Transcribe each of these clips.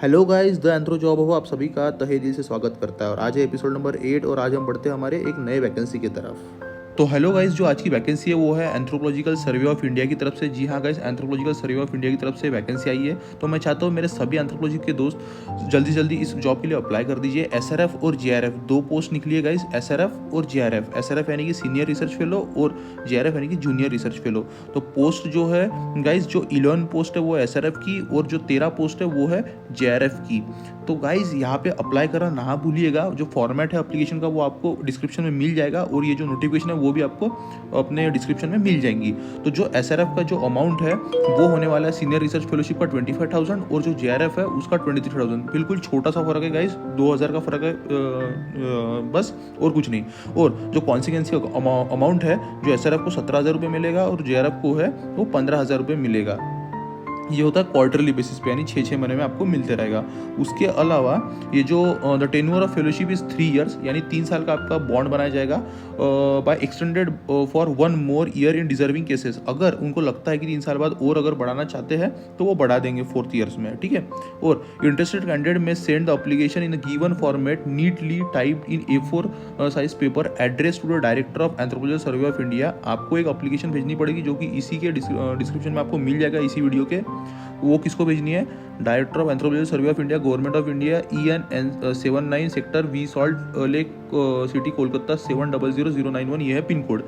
Hello guys, the anthro job हो आप सभी का तहे दिल से स्वागत करता है। और आज है एपिसोड नंबर 8 और आज हम बढ़ते हैं हमारे एक नए वैकेंसी की तरफ। तो हेलो गाइस, जो आज की वैकेंसी है वो है एंथ्रोपोलॉजिकल सर्वे ऑफ इंडिया की तरफ से। जी हाँ guys, anthropological survey of India की तरफ से वैकेंसी आई है। तो मैं चाहता हूँ मेरे सभी एंथ्रोपोलॉजी के दोस्त जल्दी से जल्दी इस जॉब के लिए अप्लाई कर दीजिए। एसआरएफ और जीआरएफ दो पोस्ट निकली है गाइस, एसआरएफ और जीआरएफ। एसआरएफ यानी कि सीनियर रिसर्च फेलो और जीआरएफ यानी कि जूनियर रिसर्च फेलो। तो पोस्ट जो है गाइस, जो 11 पोस्ट है वो एसआरएफ की और जो 13 पोस्ट है वो है जेआरएफ की। तो गाइज यहाँ पे अप्लाई करना ना भूलिएगा। जो फॉर्मेट है एप्लीकेशन का वो आपको डिस्क्रिप्शन में मिल जाएगा और ये जो नोटिफिकेशन है वो भी आपको अपने डिस्क्रिप्शन में मिल जाएंगी। तो जो एसआरएफ का जो अमाउंट है वो होने वाला है सीनियर रिसर्च फेलोशिप का 25,000 और जो जेआरएफ है उसका 23,000। बिल्कुल छोटा सा फर्क है गाइज, 2,000 का फर्क है बस, और कुछ नहीं। और जो कॉन्सिक्वेंसी अमाउंट है, जो एसआरएफ को 17,000 रुपये मिलेगा और जेआरएफ को है वो 15,000 रुपये मिलेगा। ये होता है क्वार्टरली बेसिस पे, यानी 6 महीने में आपको मिलते रहेगा। उसके अलावा ये जो the tenure of fellowship is 3 years, यानी 3 साल का आपका बॉन्ड बनाया जाएगा by extended for 1 more year in deserving cases. अगर उनको लगता है कि 3 साल बाद और अगर बढ़ाना चाहते हैं तो वो बढ़ा देंगे 4th ईयर्स में, ठीक है। और interested candidate may send the application in given format neatly typed in A4 size paper address to the director of anthropological survey of India. आपको एक अप्लीकेशन भेजनी पड़ेगी जो कि इसी के डिस्क्रिप्शन में आपको मिल जाएगा, इसी वीडियो के। वो किसको भेजनी है? Director of anthropological survey of India, government of India, EN 79 sector V salt lake city Kolkata 700091, ये है पिन कोड।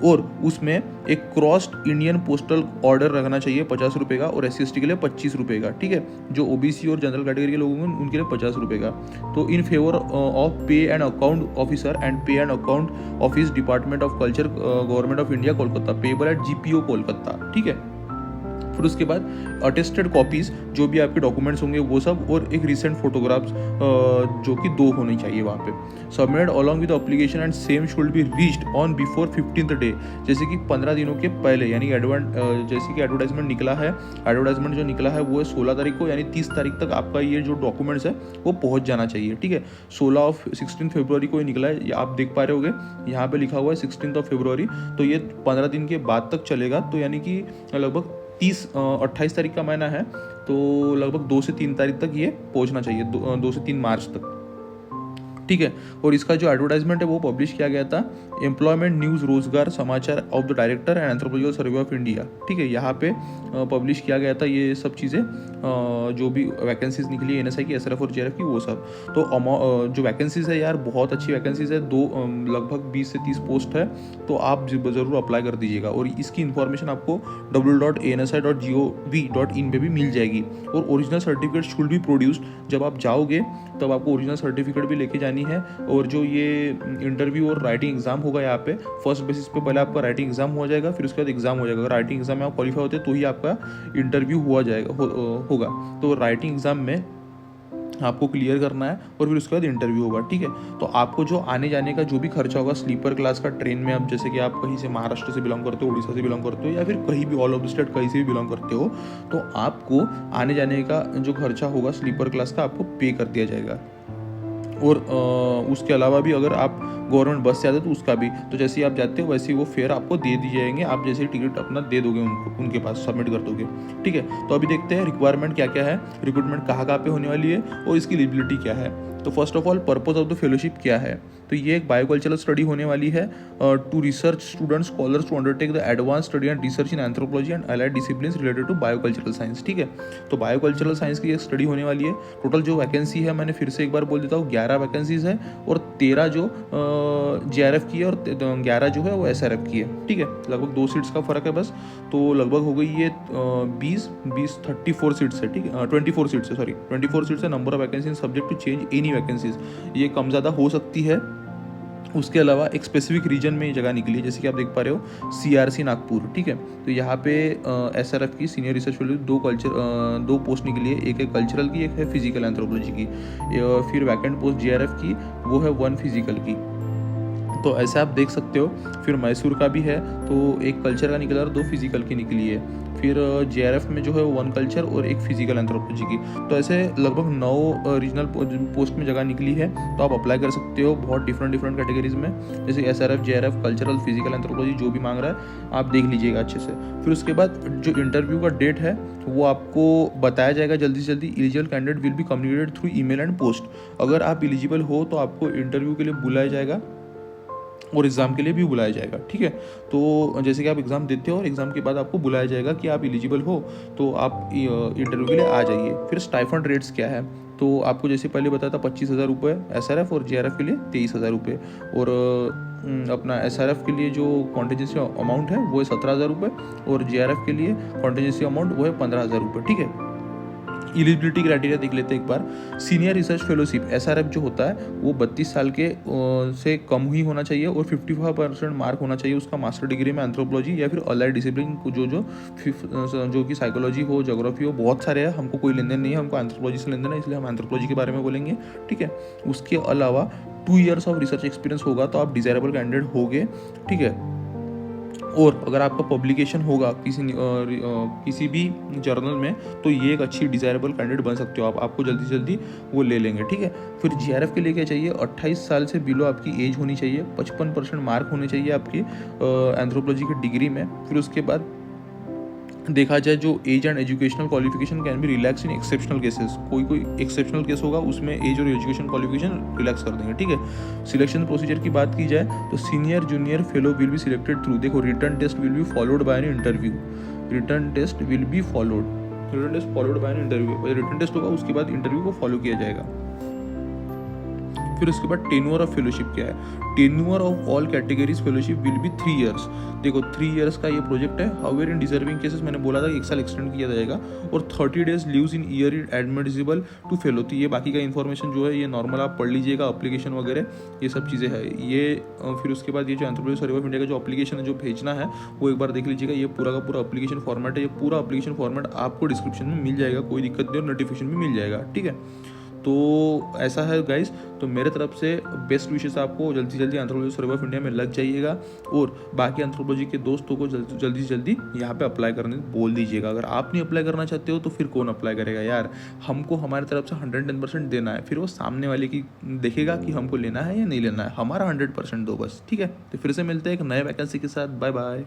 और उसमें एक क्रॉस्ड इंडियन पोस्टल ऑर्डर रखना चाहिए 50 रुपये का, और SC ST के लिए 25 रुपये का, ठीक है। जो OBC और जनरल कैटेगरी के लोग होंगे उनके लिए 50 रुपये का। तो इन फेवर ऑफ पे एंड अकाउंट ऑफिसर एंड पे and account office, department of culture, government of India, Kolkata, payable eight GPO Kolkata, ठीक है। फिर उसके बाद अटेस्टेड कॉपीज, जो भी आपके डॉक्यूमेंट्स होंगे वो सब, और एक रिसेंट फोटोग्राफ्स जो कि 2 होनी चाहिए वहाँ पे। Submitted along with application and same should be reached on before 15th day, जैसे कि 15 दिनों के पहले, यानी जैसे कि एडवर्टाइजमेंट निकला है, एडवर्टाइजमेंट जो निकला है वो है 16 तारीख को, यानी 30 तारीख तक आपका ये जो डॉक्यूमेंट्स है वो पहुँच जाना चाहिए, ठीक है। 16 फरवरी को ये निकला है, आप देख पा रहे होगे यहाँ पे लिखा हुआ है 16 फरवरी। तो ये 15 दिन के बाद तक चलेगा। तो यानी कि लगभग 28 तारीख का महीना है, तो लगभग 2 से 3 तारीख तक ये पहुंचना चाहिए, 2 से 3 मार्च तक, ठीक है। और इसका जो एडवर्टाइजमेंट है वो पब्लिश किया गया था एम्प्लॉयमेंट न्यूज़ रोजगार समाचार of the director and anthropological survey of India, ठीक है। यहाँ पे पब्लिश किया गया था ये सब चीज़ें, जो भी वैकेंसीज निकली है NSI की, SRF और JRF की, वो सब। तो जो वैकेंसीज है यार, बहुत अच्छी वैकेंसीज है, लगभग 20 से 30 पोस्ट है। तो आप ज़रूर अप्लाई कर दीजिएगा। और इसकी इन्फॉर्मेशन आपको www.ansi.gov.in पे भी मिल जाएगी। और original certificate should be produced. जब आप जाओगे तब आपको ओरिजिनल सर्टिफिकेट भी लेके जानी है। और जो ये इंटरव्यू और राइटिंग एग्जाम होगा यहाँ पे, फर्स्ट बेसिस पे पहले आपका राइटिंग एग्जाम हो जाएगा, फिर उसके बाद एग्जाम हो जाएगा। राइटिंग एग्जाम में आप क्वालिफाई होते हैं तो ही आपका इंटरव्यू होगा। तो राइटिंग एग्जाम में आपको क्लियर करना है और फिर उसके बाद इंटरव्यू होगा, ठीक है। तो आपको जो आने जाने का जो भी खर्चा होगा, स्लीपर क्लास का ट्रेन में, अब जैसे कि आप कहीं से महाराष्ट्र से बिलोंग करते हो, उड़ीसा से बिलोंग करते हो, या फिर कहीं भी ऑल ओवर द स्टेट कहीं से भी बिलोंग करते हो, तो आपको आने जाने का जो खर्चा होगा स्लीपर क्लास का आपको पे कर दिया जाएगा। और उसके अलावा भी अगर आप गवर्नमेंट बस से आते हो तो उसका भी, तो जैसे ही आप जाते हो वैसे ही वो फेयर आपको दे दिए जाएंगे। आप जैसे ही टिकट अपना दे दोगे उनके पास सबमिट कर दोगे, ठीक है। तो अभी देखते हैं रिक्वायरमेंट क्या क्या है, रिक्रूटमेंट कहाँ पे होने वाली है और इसकी एलिजिबिलिटी क्या है। तो first of all purpose of the fellowship क्या है? तो ये एक बायोकल्चरल स्टडी होने वाली है to research students scholars to undertake the advance study and research in anthropology and allied disciplines related to biocultural science, ठीक है। तो बायोकल्चरल साइंस की एक स्टडी होने वाली है। टोटल जो वैकेंसी है, मैंने फिर से एक बार बोल देता हूँ, 11 वैकेंसीज है और 13 जो JRF की है और 11 जो है वो SRF की है, ठीक है। लगभग 2 सीट्स का फर्क है बस। तो लगभग हो गई ये 34 सीट्स है, ठीक है। 24 सीट्स है, सॉरी 24 सीट्स है। Number of vacancy subject to change any vacancies, ये कम ज़्यादा हो सकती है। उसके अलावा एक स्पेसिफिक रीजन में ये जगह निकली है, जैसे कि आप देख पा रहे हो CRC नागपुर, ठीक है। तो यहाँ पे SRF की सीनियर रिसर्च फेलो 2 पोस्ट निकली है, एक है कल्चरल की, एक है फिजिकल एंथ्रोपोलॉजी की। फिर वैकेंट पोस्ट JRF की वो है 1 फिजिकल की। तो ऐसे आप देख सकते हो। फिर मैसूर का भी है, तो एक कल्चर का निकला और 2 फिजिकल की निकली है। फिर जेआरएफ में जो है वो 1 कल्चर और 1 फिजिकल एंथ्रोपोलॉजी की। तो ऐसे लगभग 9 रीजनल पोस्ट में जगह निकली है, तो आप अप्लाई कर सकते हो बहुत डिफरेंट कैटेगरीज में, जैसे SRF, JRF, cultural, physical anthropology जो भी मांग रहा है आप देख लीजिएगा अच्छे से। फिर उसके बाद जो इंटरव्यू का डेट है वो आपको बताया जाएगा जल्दी से जल्दी। Eligible candidate will be communicated through email and post. अगर आप एलिजिबल हो तो आपको इंटरव्यू के लिए बुलाया जाएगा और एग्ज़ाम के लिए भी बुलाया जाएगा, ठीक है। तो जैसे कि आप एग्ज़ाम देते हो और एग्ज़ाम के बाद आपको बुलाया जाएगा कि आप एलिजिबल हो, तो आप इंटरव्यू के लिए आ जाइए। फिर स्टाइफंड रेट्स क्या है, तो आपको जैसे पहले बताया था 25,000 रुपये एसआरएफ और जेआरएफ के लिए 23,000 रुपये, और अपना एसआरएफ के लिए जो कॉन्टीजेंसी अमाउंट है वो है 17,000 रुपये, और जेआरएफ के लिए कॉन्टीजेंसी अमाउंट वो है 15,000 रुपये, ठीक है। एलिजिबिलिटी क्राइटेरिया देख लेते हैं एक बार। सीनियर रिसर्च फेलोशिप एसआरएफ जो होता है वो 32 साल के से कम ही होना चाहिए, और 55% मार्क होना चाहिए उसका मास्टर डिग्री में एंथ्रोपोलॉजी या फिर अलाइड डिसिप्लिन जो कि साइकोलॉजी हो, ज्योग्राफी हो, बहुत सारे हैं। हमको कोई लेन देन नहीं है, हमको एंथ्रोपोलॉजी से लेन देन है, इसलिए हम एंथ्रोपोलॉजी के बारे में बोलेंगे, ठीक है। उसके अलावा 2 ईयर्स ऑफ रिसर्च एक्सपीरियंस होगा तो आप डिजायरेबल कैंडिडेट होगे, ठीक है। और अगर आपका पब्लिकेशन होगा किसी भी जर्नल में तो ये एक अच्छी डिज़ायरेबल कैंडिडेट बन सकते हो आप, आपको जल्दी से जल्दी वो ले लेंगे, ठीक है। फिर जीआरएफ के लिए क्या चाहिए, 28 साल से बिलो आपकी एज होनी चाहिए, 55% मार्क होने चाहिए आपकी एंथ्रोपोलॉजी की डिग्री में। फिर उसके बाद देखा जाए जो age and educational qualification can be relax in exceptional cases, कोई एक्सेप्शनल केस होगा उसमें एज और एजुकेशन क्वालिफिकेशन रिलैक्स कर देंगे, ठीक है। सिलेक्शन प्रोसीजर की बात की जाए तो senior junior fellow will be selected through, देखो return test will be followed by an interview, return test will be followed, return test followed by an interview, return test होगा उसके बाद इंटरव्यू को फॉलो किया जाएगा। फिर उसके बाद टेन्योर ऑफ फेलोशिप क्या है, tenure of all categories fellowship will be 3 years. देखो 3 ईयर्स का ये प्रोजेक्ट है। हाउएवर इन डिजर्विंग केसेस मैंने बोला था 1 साल एक्सटेंड किया जाएगा, और 30 days leaves in year admissible to fellow. तो ये बाकी का इन्फॉर्मेशन जो है ये नॉर्मल आप पढ़ लीजिएगा, अप्लीकेशन वगैरह ये सब चीज़ें हैं ये। फिर उसके बाद ये जो एंथ्रोपोलॉजी सर्वे ऑफ इंडिया का जो अप्लीकेशन है जो भेजना है वो एक बार देख लीजिएगा। ये पूरा का पूरा अप्लीकेशन फॉर्मेट है, ये पूरा अप्लीकेशन फॉर्मेट आपको डिस्क्रिप्शन में मिल जाएगा, कोई दिक्कत नहीं, और नोटिफिकेशन भी मिल जाएगा, ठीक है। तो ऐसा है गाइस, तो मेरे तरफ से बेस्ट विशेष आपको जल्दी से जल्दी एंथ्रोपोलॉजी सर्वे ऑफ इंडिया में लग जाइएगा, और बाकी एंथ्रोपोलॉजी के दोस्तों को जल्दी से जल्दी यहाँ पे अप्लाई करने बोल दीजिएगा। अगर आप नहीं अप्लाई करना चाहते हो तो फिर कौन अप्लाई करेगा यार, हमको हमारी तरफ से 110% देना है, फिर वो सामने वाले की देखेगा कि हमको लेना है या नहीं लेना है, हमारा 100% दो बस, ठीक है। तो फिर से मिलते हैं एक नए वैकेंसी के साथ, बाय बाय।